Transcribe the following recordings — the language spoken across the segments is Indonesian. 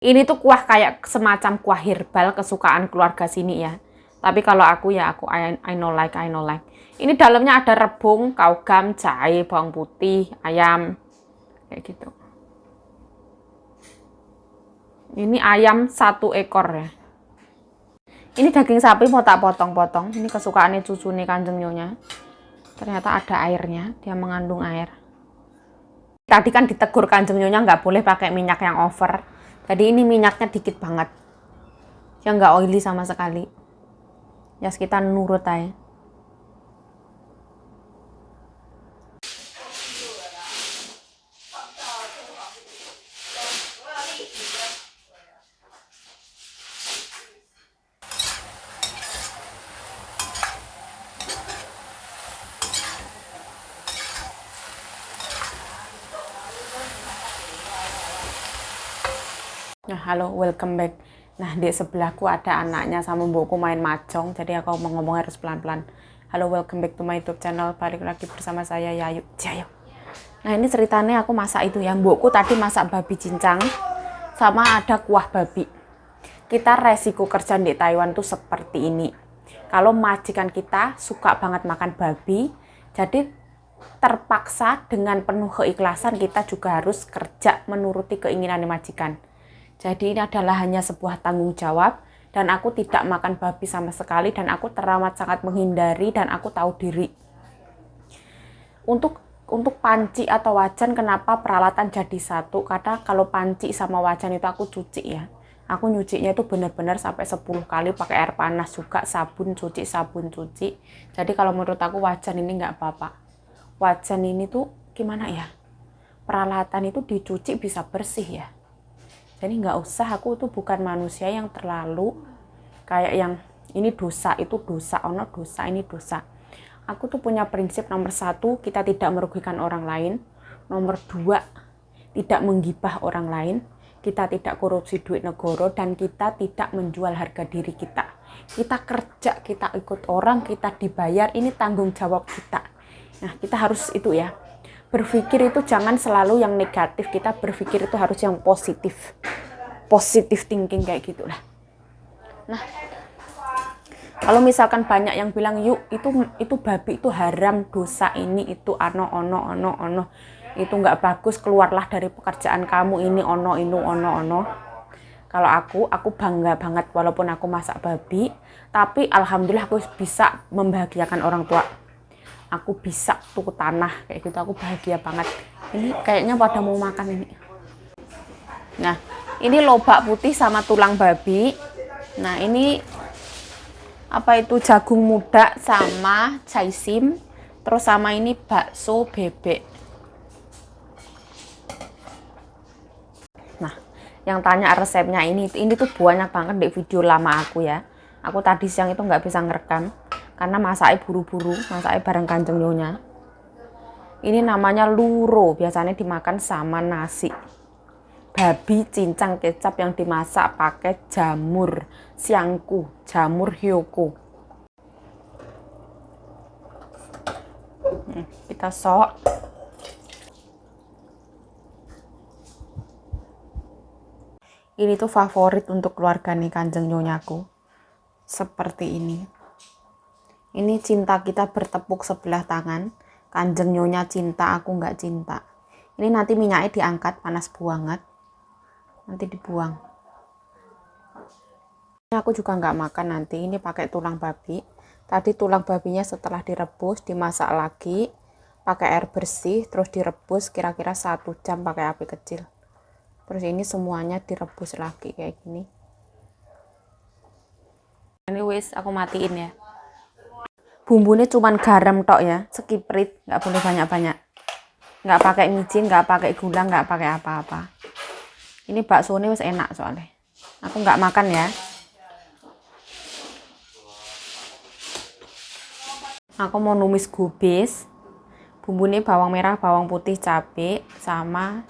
Ini tuh kuah kayak semacam kuah herbal kesukaan keluarga sini ya. Tapi kalau aku ya aku I know like. Ini dalamnya ada rebung, kaugam, jahe, bawang putih, ayam kayak gitu. Ini ayam 1 ekor ya. Ini daging sapi mau tak potong-potong. Ini kesukaannya cucu nih Kanjeng Nyonya. Ternyata ada airnya, dia mengandung air. Tadi kan ditegur Kanjeng Nyonya nggak boleh pakai minyak yang over. Jadi ini minyaknya dikit banget. Yang nggak oily sama sekali. Ya kita nurut aja. Nah, halo, welcome back. Nah, di sebelahku ada anaknya sama mbokku main mahjong, jadi aku mau ngomong harus pelan-pelan. Halo, welcome back to my YouTube channel. Balik lagi bersama saya Yayu. Jayo. Nah, ini ceritanya aku masak itu ya. Mbokku tadi masak babi cincang sama ada kuah babi. Kita resiko kerja di Taiwan tuh seperti ini. Kalau majikan kita suka banget makan babi, jadi terpaksa dengan penuh keikhlasan kita juga harus kerja menuruti keinginan majikan. Jadi ini adalah hanya sebuah tanggung jawab dan aku tidak makan babi sama sekali dan aku teramat sangat menghindari dan aku tahu diri. Untuk panci atau wajan kenapa peralatan jadi satu? Karena kalau panci sama wajan itu aku cuci ya. Aku nyucinya itu benar-benar sampai 10 kali pakai air panas juga, sabun cuci. Jadi kalau menurut aku wajan ini nggak apa-apa. Wajan ini tuh gimana ya? Peralatan itu dicuci bisa bersih ya. Jadi nggak usah, aku tuh bukan manusia yang terlalu kayak yang ini dosa, itu dosa, ono dosa, ini dosa. Aku tuh punya prinsip nomor 1, kita tidak merugikan orang lain. Nomor 2, tidak menggibah orang lain. Kita tidak korupsi duit negara dan kita tidak menjual harga diri kita. Kita kerja, kita ikut orang, kita dibayar, ini tanggung jawab kita. Nah, kita harus itu ya. Berpikir itu jangan selalu yang negatif, kita berpikir itu harus yang positif thinking kayak gitulah. Nah, kalau misalkan banyak yang bilang yuk itu babi itu haram, dosa ini itu ono itu nggak bagus, keluarlah dari pekerjaan kamu ini ono. Kalau aku bangga banget walaupun aku masak babi, tapi alhamdulillah aku bisa membahagiakan orang tua. Aku bisa tuku tanah kayak gitu, aku bahagia banget. Ini kayaknya pada mau makan ini. Nah, ini lobak putih sama tulang babi. Nah, ini apa itu jagung muda sama caisim. Terus sama ini bakso bebek. Nah, yang tanya resepnya ini tuh banyak banget di video lama aku ya. Aku tadi siang itu nggak bisa ngerekam karena masaknya buru-buru, masaknya bareng Kanjeng Nyonya. Ini namanya luro, biasanya dimakan sama nasi. Babi cincang kecap yang dimasak pakai jamur siangku, jamur hyoko. Kita sok. Ini tuh favorit untuk keluarga nih Kanjeng Nyonyaku. Seperti ini. Ini cinta kita bertepuk sebelah tangan. Kanjeng Nyonya cinta, aku nggak cinta. Ini nanti minyaknya diangkat, panas banget. Nanti dibuang. Ini aku juga nggak makan nanti. Ini pakai tulang babi. Tadi tulang babinya setelah direbus, dimasak lagi. Pakai air bersih, terus direbus kira-kira 1 jam pakai api kecil. Terus ini semuanya direbus lagi kayak gini. Ini wis, aku matiin ya. Bumbunya cuman garam tok ya, sekiprit, nggak boleh banyak-banyak. Nggak pakai micin, nggak pakai gula, nggak pakai apa-apa. Ini baksonya wis enak soalnya. Aku nggak makan ya. Aku mau numis gubis. Bumbunya bawang merah, bawang putih, cabai, sama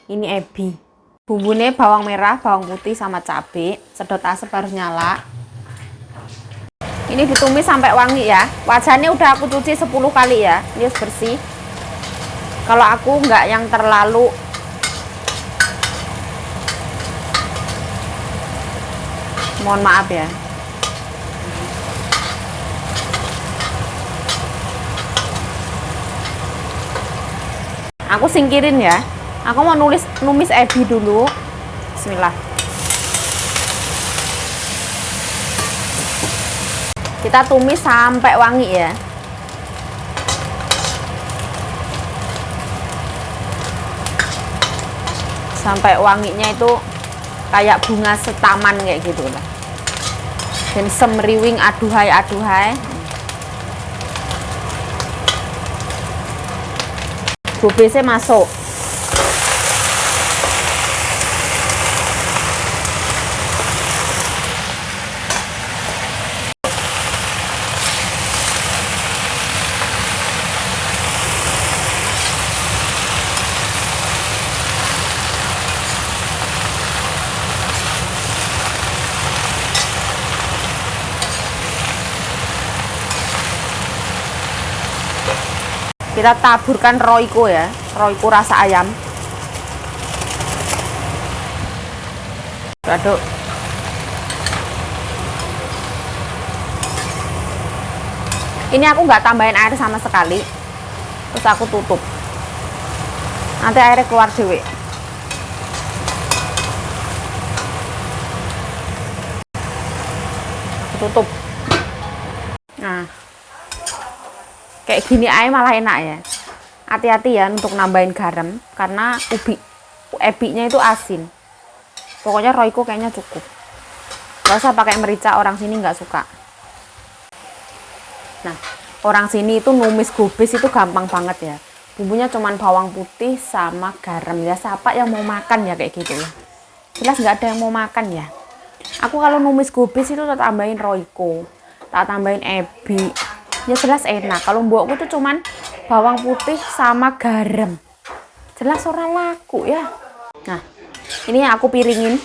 ini ebi. Bumbunya bawang merah, bawang putih, sama cabai. Sedot asap harus nyala. Ini ditumis sampai wangi ya. Wajannya udah aku cuci 10 kali ya. Ini harus bersih. Kalau aku nggak yang terlalu Mohon maaf ya. Aku singkirin ya. Aku mau numis ebi dulu. Bismillah. Kita tumis sampai wangi ya. Sampai wanginya itu kayak bunga setaman kayak gitu lah. Dan semriwing aduhai. Gobesnya masuk. Kita taburkan Royco ya, Royco rasa ayam. Aduk. Ini aku nggak tambahin air sama sekali. Terus aku tutup. Nanti airnya keluar dewe. Aku tutup. Nah. Kayak gini aja malah enak ya. Hati-hati ya untuk nambahin garam karena ebinya itu asin. Pokoknya Royco kayaknya cukup. Gak usah pakai merica, orang sini nggak suka. Nah, orang sini itu numis gobes itu gampang banget ya. Bumbunya cuman bawang putih sama garam ya. Siapa yang mau makan ya kayak gitu ya. Jelas nggak ada yang mau makan ya. Aku kalau numis gobes itu tak tambahin Royco, tak tambahin ebi. Ya jelas enak. Kalau mbokku tuh cuman bawang putih sama garam. Jelas ora laku ya. Nah, ini yang aku piringin.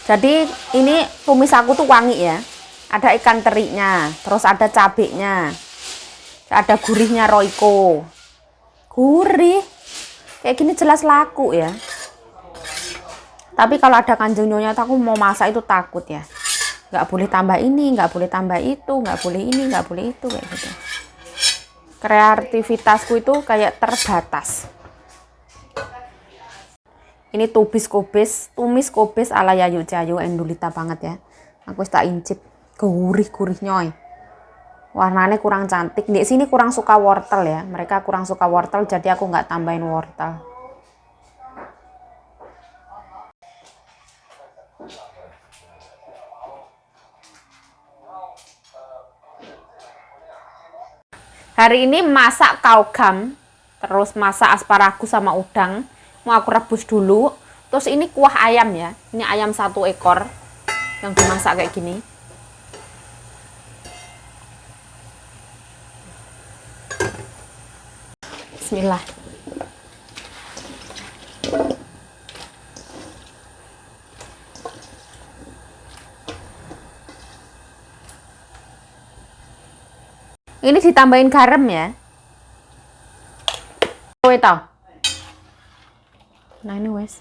Jadi ini tumis aku tuh wangi ya. Ada ikan terinya, terus ada cabenya, ada gurihnya Royco. Gurih. Kayak gini jelas laku ya. Tapi kalau ada Kanjeng Nyonya aku mau masak itu takut ya. Nggak boleh tambah ini, nggak boleh tambah itu, nggak boleh ini, nggak boleh itu, kayak gitu. Kreativitasku itu kayak terbatas. Ini tumis kobes ala Yayu Jayu Endulita banget ya. Aku tak incip, gurih nyoy. Warnanya kurang cantik. Di sini kurang suka wortel ya. Mereka kurang suka wortel, jadi aku nggak tambahin wortel. Hari ini masak kaugam, terus masak asparagus sama udang. Mau aku rebus dulu. Terus ini kuah ayam ya. Ini ayam 1 ekor yang dimasak kayak gini. Bismillah. Ini ditambahin garam ya. Kowe tau. Nah ini wes.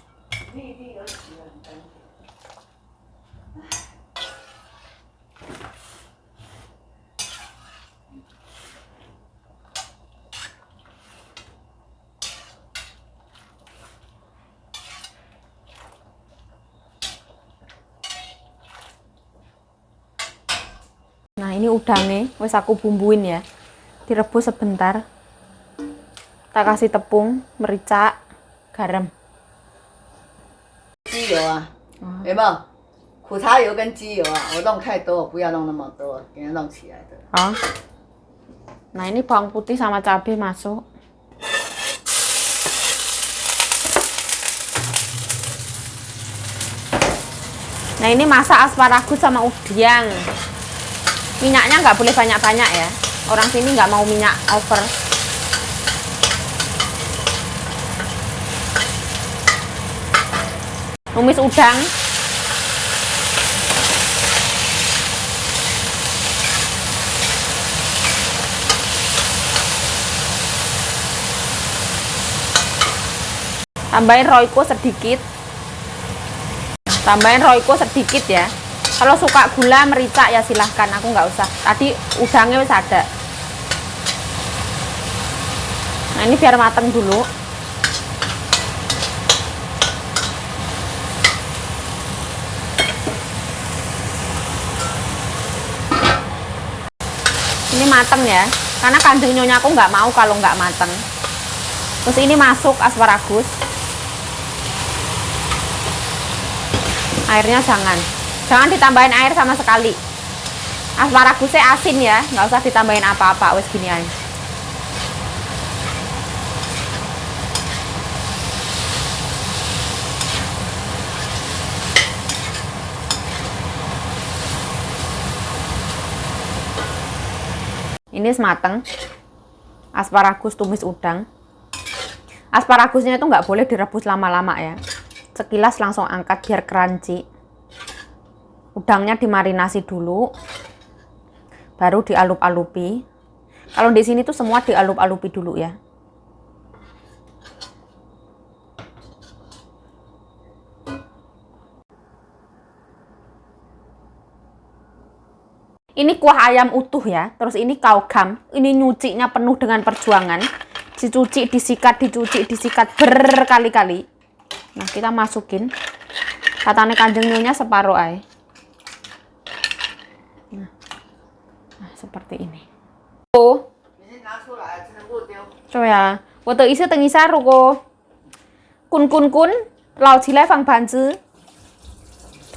Nah ini udangnya, wes aku bumbuin ya. Direbus sebentar. Tak kasih tepung, merica, garam. 鸡油啊，有没有？苦茶油跟鸡油啊，我弄太多，我不要弄那么多，给它弄起来的。 Oh. Nah ini bawang putih sama cabai masuk. Nah ini masak asparagus sama udang. Minyaknya nggak boleh banyak-banyak ya. Orang sini nggak mau minyak over. Numis udang. Tambahin Royco sedikit. Tambahin Royco sedikit ya. Kalau suka gula merica ya silahkan, aku nggak usah. Tadi udangnya wis ada. Nah ini biar mateng dulu. Ini mateng ya, karena Kanjeng Nyonya aku nggak mau kalau nggak mateng. Terus ini masuk asparagus. Airnya jangan ditambahin air sama sekali. Asparagusnya asin ya, nggak usah ditambahin apa-apa, wes gini aja. Ini semateng. Asparagus tumis udang. Asparagusnya itu nggak boleh direbus lama-lama ya. Sekilas langsung angkat biar crunchy. Udangnya dimarinasi dulu, baru dialup-alupi. Kalau di sini tuh semua dialup-alupi dulu ya. Ini kuah ayam utuh ya. Terus ini kaugam. Ini nyucinya penuh dengan perjuangan. Dicuci, disikat, dicuci, disikat berkali-kali. Nah kita masukin. Katanya Kanjeng Nyonya separuh aja. Nah, seperti ini. Oh. Coba ya. 我的意思等一下，如果滚滚滚捞起来放盘子，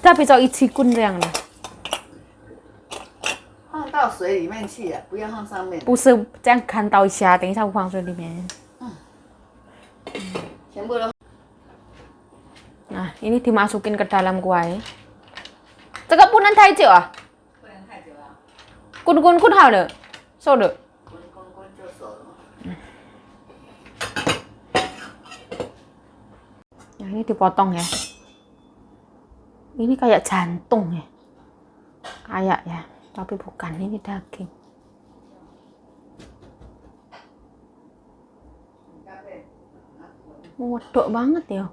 它比较一起滚这样的。放到水里面去啊，不要放上面。不是这样看到一下，等一下我放水里面。全部都。Nah, ini dimasukin ke dalam kuah. 这个不能太久啊。不能太久啊。滚滚滚好了，熟了。滚滚滚就熟了嘛。Nah, ini dipotong ya. Ini kayak jantung ya. Kayak ya, tapi bukan, ini daging. Wedok banget ya.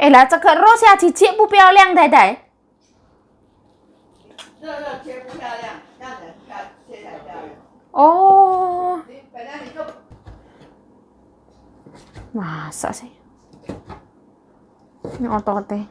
Lah 这个肉下去切不漂亮，太太。热切不漂亮，这样子切才漂亮。Oh, 你本来你就 masa sih? Ini ototnya.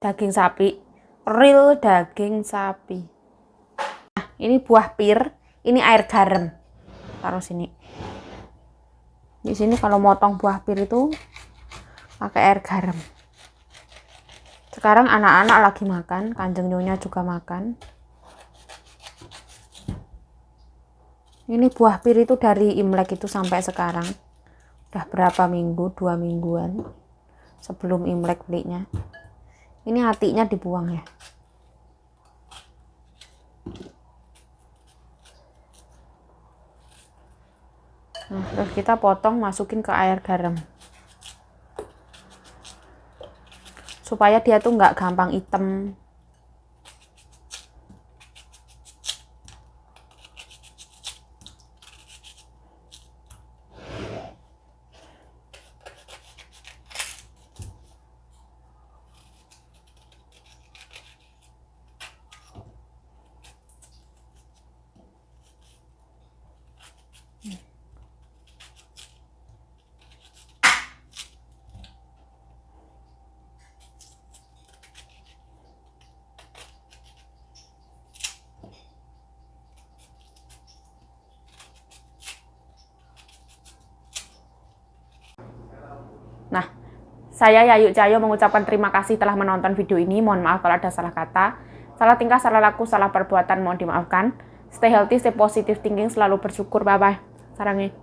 Daging sapi, real daging sapi. Nah, ini buah pir, ini air garam. Taruh sini. Di sini kalau motong buah pir itu pakai air garam. Sekarang anak-anak lagi makan, Kanjeng Nyonya juga makan. Ini buah pir itu dari Imlek itu sampai sekarang. Udah berapa minggu, 2 mingguan sebelum Imlek belinya. Ini hatinya dibuang ya. Nah, terus kita potong, masukin ke air garam. Supaya dia tuh nggak gampang hitam. Nah, saya Yayu Cahyo mengucapkan terima kasih telah menonton video ini. Mohon maaf kalau ada salah kata, salah tingkah, salah laku, salah perbuatan, mohon dimaafkan. Stay healthy, stay positive thinking, selalu bersyukur. Bye-bye. Sarangnya.